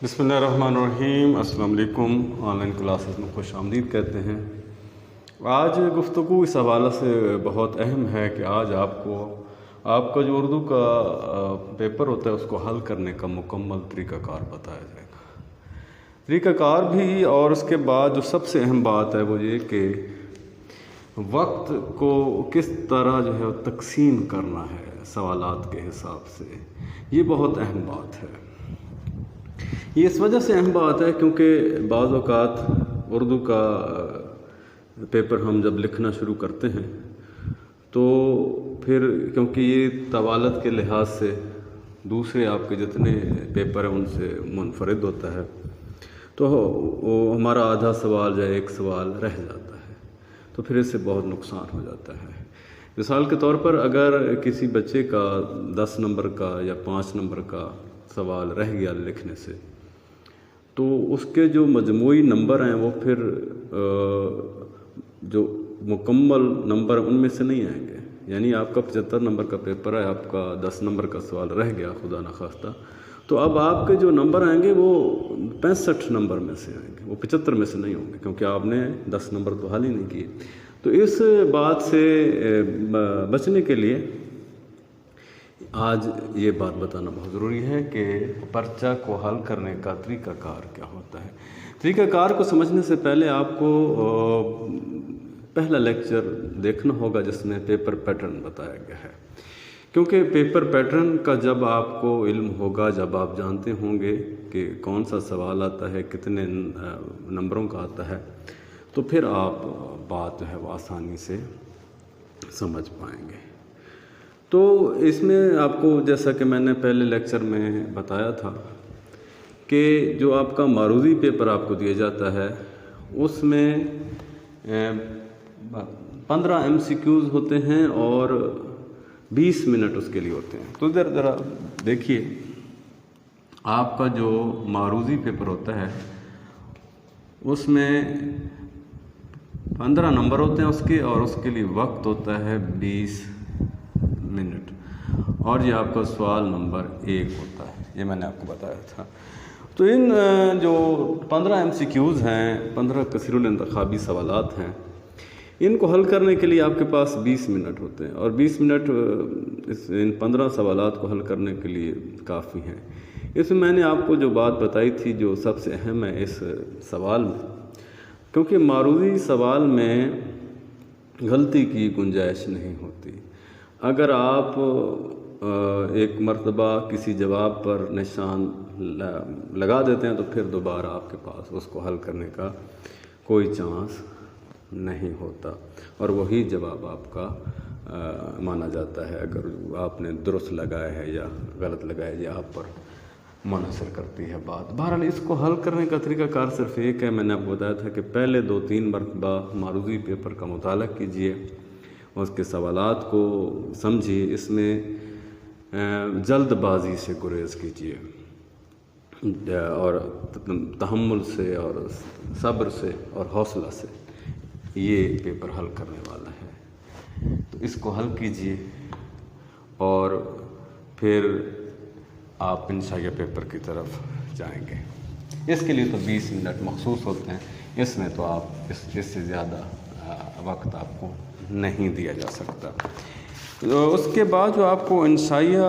بسم اللہ الرحمن الرحیم۔ السلام علیکم۔ آن لائن کلاسز میں خوش آمدید کہتے ہیں۔ آج گفتگو اس حوالے سے بہت اہم ہے کہ آج آپ کا جو اردو کا پیپر ہوتا ہے اس کو حل کرنے کا مکمل طریقہ کار بتایا جائے گا۔ طریقہ کار بھی، اور اس کے بعد جو سب سے اہم بات ہے وہ یہ کہ وقت کو کس طرح جو ہے تقسیم کرنا ہے سوالات کے حساب سے، یہ بہت اہم بات ہے۔ یہ اس وجہ سے اہم بات ہے کیونکہ بعض اوقات اردو کا پیپر ہم جب لکھنا شروع کرتے ہیں تو پھر کیونکہ یہ طوالت کے لحاظ سے دوسرے آپ کے جتنے پیپر ہیں ان سے منفرد ہوتا ہے، تو ہمارا آدھا سوال یا ایک سوال رہ جاتا ہے، تو پھر اس سے بہت نقصان ہو جاتا ہے۔ مثال کے طور پر اگر کسی بچے کا 10 نمبر کا یا 5 نمبر کا سوال رہ گیا لکھنے سے، تو اس کے جو مجموعی نمبر ہیں وہ پھر جو مکمل نمبر ان میں سے نہیں آئیں گے۔ یعنی آپ کا 75 نمبر کا پیپر ہے، آپ کا 10 نمبر کا سوال رہ گیا خدا نخواستہ، تو اب آپ کے جو نمبر آئیں گے وہ 65 نمبر میں سے آئیں گے، وہ 75 میں سے نہیں ہوں گے، کیونکہ آپ نے 10 نمبر تو حل ہی نہیں کیے۔ تو اس بات سے بچنے کے لیے آج یہ بات بتانا بہت ضروری ہے کہ پرچہ کو حل کرنے کا طریقہ کار کیا ہوتا ہے۔ طریقہ کار کو سمجھنے سے پہلے آپ کو پہلا لیکچر دیکھنا ہوگا جس میں پیپر پیٹرن بتایا گیا ہے، کیونکہ پیپر پیٹرن کا جب آپ کو علم ہوگا، جب آپ جانتے ہوں گے کہ کون سا سوال آتا ہے، کتنے نمبروں کا آتا ہے، تو پھر آپ بات جو ہے وہ آسانی سے سمجھ پائیں گے۔ تو اس میں آپ کو جیسا کہ میں نے پہلے لیکچر میں بتایا تھا کہ جو آپ کا معروضی پیپر آپ کو دیا جاتا ہے اس میں 15 MCQs ہوتے ہیں اور 20 منٹ اس کے لیے ہوتے ہیں۔ تو ذرا دیکھیے، آپ کا جو معروضی پیپر ہوتا ہے اس میں 15 نمبر ہوتے ہیں اس کے، اور اس کے لیے وقت ہوتا ہے 20 منٹ، اور یہ آپ کا سوال نمبر 1 ہوتا ہے، یہ میں نے آپ کو بتایا تھا۔ تو ان جو 15 MCQs ہیں، 15 کثیر الانتخابی سوالات ہیں، ان کو حل کرنے کے لیے آپ کے پاس 20 منٹ ہوتے ہیں، اور 20 منٹ ان 15 سوالات کو حل کرنے کے لیے کافی ہیں۔ اس میں نے آپ کو جو بات بتائی تھی جو سب سے اہم ہے اس سوال میں، کیونکہ معروضی سوال میں غلطی کی گنجائش نہیں ہوتی۔ اگر آپ ایک مرتبہ کسی جواب پر نشان لگا دیتے ہیں تو پھر دوبارہ آپ کے پاس اس کو حل کرنے کا کوئی چانس نہیں ہوتا، اور وہی جواب آپ کا مانا جاتا ہے اگر آپ نے درست لگایا ہے یا غلط لگایا ہے، یا آپ پر منحصر کرتی ہے بات۔ بہرحال اس کو حل کرنے کا طریقہ کار صرف ایک ہے، میں نے آپ کو بتایا تھا کہ پہلے 2-3 مرتبہ معروضی پیپر کا مطالعہ کیجئے، اس کے سوالات کو سمجھیے، اس میں جلد بازی سے گریز کیجیے، اور تحمل سے اور صبر سے اور حوصلہ سے یہ پیپر حل کرنے والا ہے۔ تو اس کو حل کیجیے اور پھر آپ انشاءاللہ پیپر کی طرف جائیں گے۔ اس کے لیے تو 20 منٹ مخصوص ہوتے ہیں، اس میں تو آپ اس سے زیادہ وقت آپ کو نہیں دیا جا سکتا۔ اس کے بعد جو آپ کو انشائیہ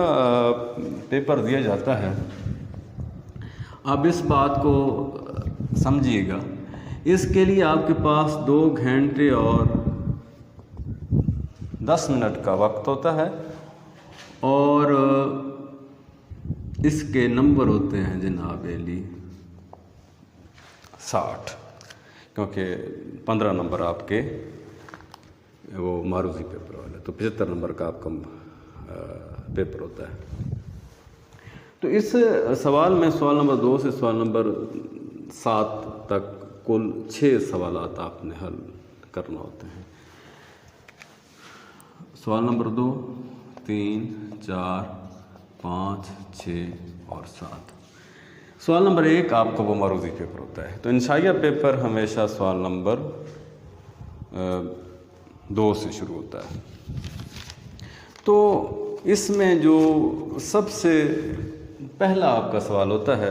پیپر دیا جاتا ہے، آپ اس بات کو سمجھیے گا، اس کے لیے آپ کے پاس 2 گھنٹے اور 10 منٹ کا وقت ہوتا ہے، اور اس کے نمبر ہوتے ہیں جناب علی 60، کیونکہ 15 نمبر آپ کے وہ معروضی پیپر والا، تو 75 نمبر کا آپ کا پیپر ہوتا ہے۔ تو اس سوال میں سوال نمبر 2 سے سوال نمبر 7 تک کل 6 سوالات آپ نے حل کرنا ہوتے ہیں۔ سوال نمبر 2، 3، 4، 5، 6 اور 7۔ سوال نمبر 1 آپ کا وہ معروضی پیپر ہوتا ہے۔ تو انشائیہ پیپر ہمیشہ سوال نمبر 2 سے شروع ہوتا ہے۔ تو اس میں جو سب سے پہلا آپ کا سوال ہوتا ہے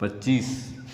25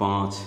5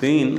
3,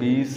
20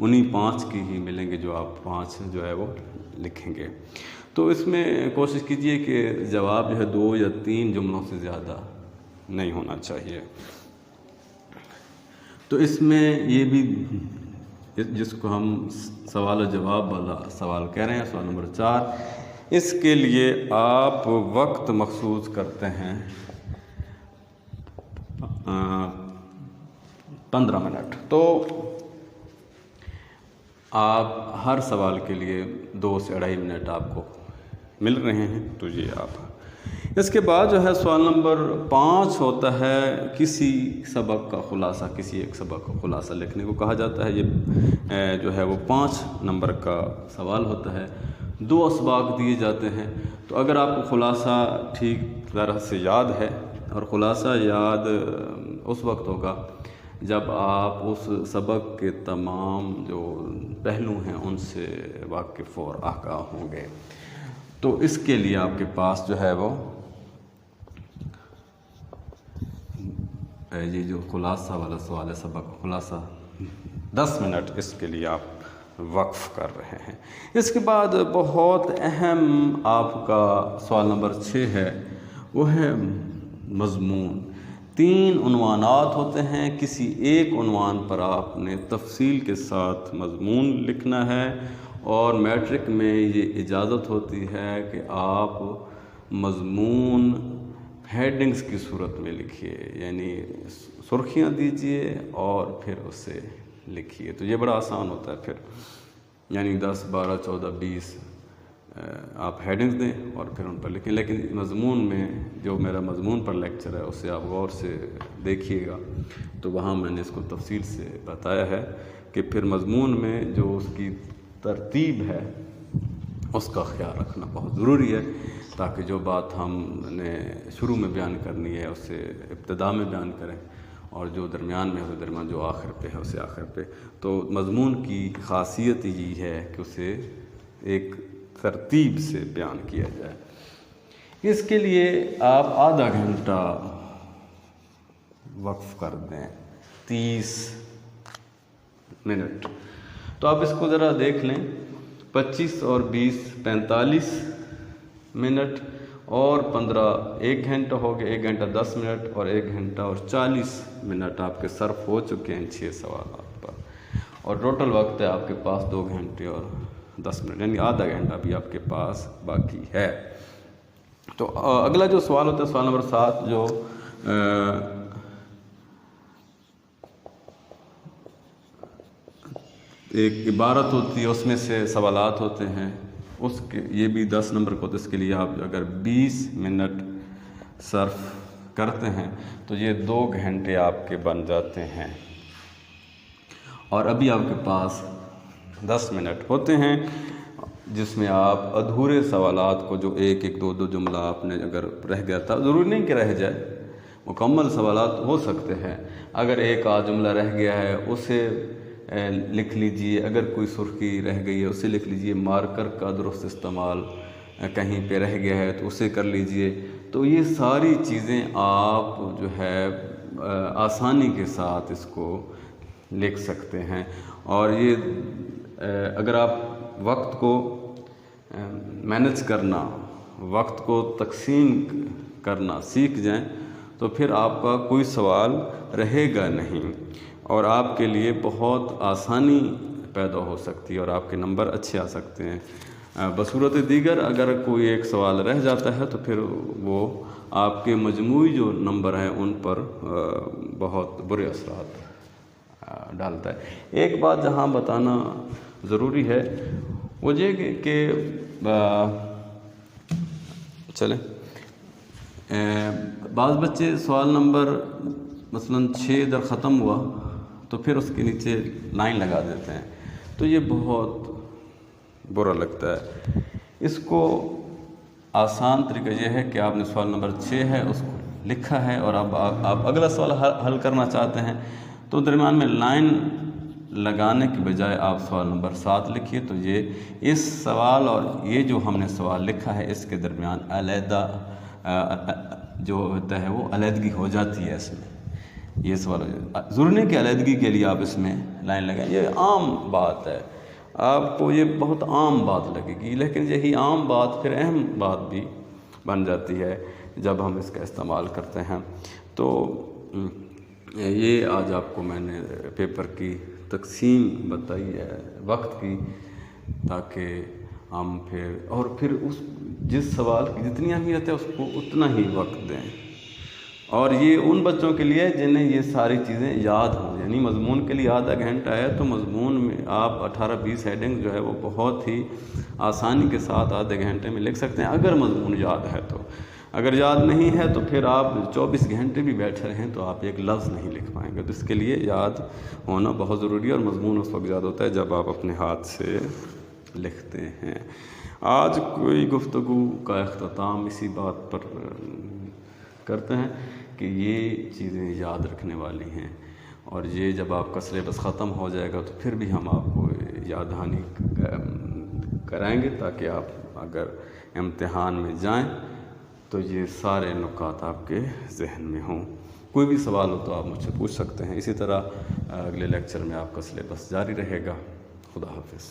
انہی 5 کی ہی ملیں گے جو آپ 5 جو ہے وہ لکھیں گے۔ تو اس میں کوشش کیجئے کہ جواب جو ہے 2 یا 3 جملوں سے زیادہ نہیں ہونا چاہیے۔ تو اس میں یہ بھی جس کو ہم سوال و جواب والا سوال کہہ رہے ہیں، سوال نمبر 4، اس کے لیے آپ وقت مخصوص کرتے ہیں 15 منٹ۔ تو آپ ہر سوال کے لیے 2 سے 2.5 منٹ آپ کو مل رہے ہیں۔ تو یہ آپ اس کے بعد جو ہے سوال نمبر 5 ہوتا ہے کسی سبق کا خلاصہ، کسی ایک سبق کا خلاصہ لکھنے کو کہا جاتا ہے۔ یہ جو ہے وہ 5 نمبر کا سوال ہوتا ہے، 2 اسباق دیے جاتے ہیں۔ تو اگر آپ کو خلاصہ ٹھیک طرح سے یاد ہے، اور خلاصہ یاد اس وقت ہوگا جب آپ اس سبق کے تمام جو پہلو ہیں ان سے واقف اور آگاہ ہوں گے، تو اس کے لیے آپ کے پاس جو ہے وہ یہ جو خلاصہ والا سوال ہے، سبق کا خلاصہ 10 منٹ اس کے لیے آپ وقف کر رہے ہیں۔ اس کے بعد بہت اہم آپ کا سوال نمبر 6 ہے، وہ ہے مضمون۔ 3 عنوانات ہوتے ہیں، کسی ایک عنوان پر آپ نے تفصیل کے ساتھ مضمون لکھنا ہے، اور میٹرک میں یہ اجازت ہوتی ہے کہ آپ مضمون ہیڈنگز کی صورت میں لکھیے، یعنی سرخیاں دیجئے اور پھر اسے لکھیے۔ تو یہ بڑا آسان ہوتا ہے پھر، یعنی 10 12 14 20 آپ ہیڈنگز دیں اور پھر ان پر لکھیں۔ لیکن مضمون میں جو میرا مضمون پر لیکچر ہے اسے آپ غور سے دیکھیے گا، تو وہاں میں نے اس کو تفصیل سے بتایا ہے کہ پھر مضمون میں جو اس کی ترتیب ہے اس کا خیال رکھنا بہت ضروری ہے، تاکہ جو بات ہم نے شروع میں بیان کرنی ہے اسے ابتدا میں بیان کریں، اور جو درمیان میں ہے اسے درمیان، جو آخر پہ ہے اسے آخر پہ۔ تو مضمون کی خاصیت یہ ہے کہ اسے ایک ترتیب سے بیان کیا جائے۔ اس کے لیے آپ آدھا گھنٹہ وقف کر دیں، 30 منٹ۔ تو آپ اس کو ذرا دیکھ لیں، 25 اور 20 45 منٹ، اور 15 1 گھنٹہ ہو گیا، 1 گھنٹہ 10 منٹ، اور 1 گھنٹہ اور 40 منٹ آپ کے صرف ہو چکے ہیں 6 سوالات پر، اور ٹوٹل وقت ہے آپ کے پاس 2 گھنٹے اور 10 منٹ، یعنی آدھا گھنٹہ بھی آپ کے پاس باقی ہے۔ تو اگلا جو سوال ہوتا ہے سوال نمبر 7، جو ایک عبارت ہوتی ہے، اس میں سے سوالات ہوتے ہیں، اس کے یہ بھی 10 نمبر کو، تو اس کے لیے آپ اگر 20 منٹ صرف کرتے ہیں تو یہ 2 گھنٹے آپ کے بن جاتے ہیں، اور ابھی آپ کے پاس 10 منٹ ہوتے ہیں جس میں آپ ادھورے سوالات کو، جو 1 1 2 2 جملہ آپ نے اگر رہ گیا تھا، ضروری نہیں کہ رہ جائے، مکمل سوالات ہو سکتے ہیں، اگر 1 آدھ جملہ رہ گیا ہے اسے لکھ لیجئے، اگر کوئی سرخی رہ گئی ہے اسے لکھ لیجئے، مارکر کا درست استعمال کہیں پہ رہ گیا ہے تو اسے کر لیجئے۔ تو یہ ساری چیزیں آپ جو ہے آسانی کے ساتھ اس کو لکھ سکتے ہیں، اور یہ اگر آپ وقت کو مینج کرنا، وقت کو تقسیم کرنا سیکھ جائیں تو پھر آپ کا کوئی سوال رہے گا نہیں، اور آپ کے لیے بہت آسانی پیدا ہو سکتی ہے، اور آپ کے نمبر اچھے آ سکتے ہیں۔ بصورت دیگر اگر کوئی ایک سوال رہ جاتا ہے تو پھر وہ آپ کے مجموعی جو نمبر ہیں ان پر بہت برے اثرات ڈالتا ہے۔ ایک بات جہاں بتانا ضروری ہے وہ یہ کہ چلیں، بعض بچے سوال نمبر مثلاً 6 ادھر ختم ہوا تو پھر اس کے نیچے لائن لگا دیتے ہیں، تو یہ بہت برا لگتا ہے۔ اس کو آسان طریقہ یہ ہے کہ آپ نے سوال نمبر 6 ہے اس کو لکھا ہے، اور اب آپ اگلا سوال حل کرنا چاہتے ہیں تو درمیان میں لائن لگانے کے بجائے آپ سوال نمبر 7 لکھیے، تو یہ اس سوال اور یہ جو ہم نے سوال لکھا ہے اس کے درمیان علیحدہ جو ہوتا ہے وہ علیحدگی ہو جاتی ہے اس میں، یہ سوال ضروری کی علیحدگی کے لیے آپ اس میں لائن لگائیں، یہ عام بات ہے، آپ کو یہ بہت عام بات لگے گی، لیکن یہی عام بات پھر اہم بات بھی بن جاتی ہے جب ہم اس کا استعمال کرتے ہیں۔ تو یہ آج آپ کو میں نے پیپر کی تقسیم بتائی ہے وقت کی، تاکہ ہم پھر اس جس سوال کی جتنی اہمیت ہے اس کو اتنا ہی وقت دیں، اور یہ ان بچوں کے لیے جنہیں یہ ساری چیزیں یاد ہوں، یعنی مضمون کے لیے آدھا گھنٹہ ہے تو مضمون میں آپ 18-20 ہیڈنگ جو ہے وہ بہت ہی آسانی کے ساتھ آدھے گھنٹے میں لکھ سکتے ہیں اگر مضمون یاد ہے تو۔ اگر یاد نہیں ہے تو پھر آپ 24 گھنٹے بھی بیٹھے رہیں تو آپ ایک لفظ نہیں لکھ پائیں گے، تو اس کے لیے یاد ہونا بہت ضروری ہے، اور مضمون اس وقت یاد ہوتا ہے جب آپ اپنے ہاتھ سے لکھتے ہیں۔ آج کوئی گفتگو کا اختتام اسی بات پر کرتے ہیں کہ یہ چیزیں یاد رکھنے والی ہیں، اور یہ جب آپ کا سلیبس ختم ہو جائے گا تو پھر بھی ہم آپ کو یاد دہانی کرائیں گے، تاکہ آپ اگر امتحان میں جائیں تو یہ سارے نکات آپ کے ذہن میں ہوں۔ کوئی بھی سوال ہو تو آپ مجھ سے پوچھ سکتے ہیں، اسی طرح اگلے لیکچر میں آپ کا سلیبس جاری رہے گا۔ خدا حافظ۔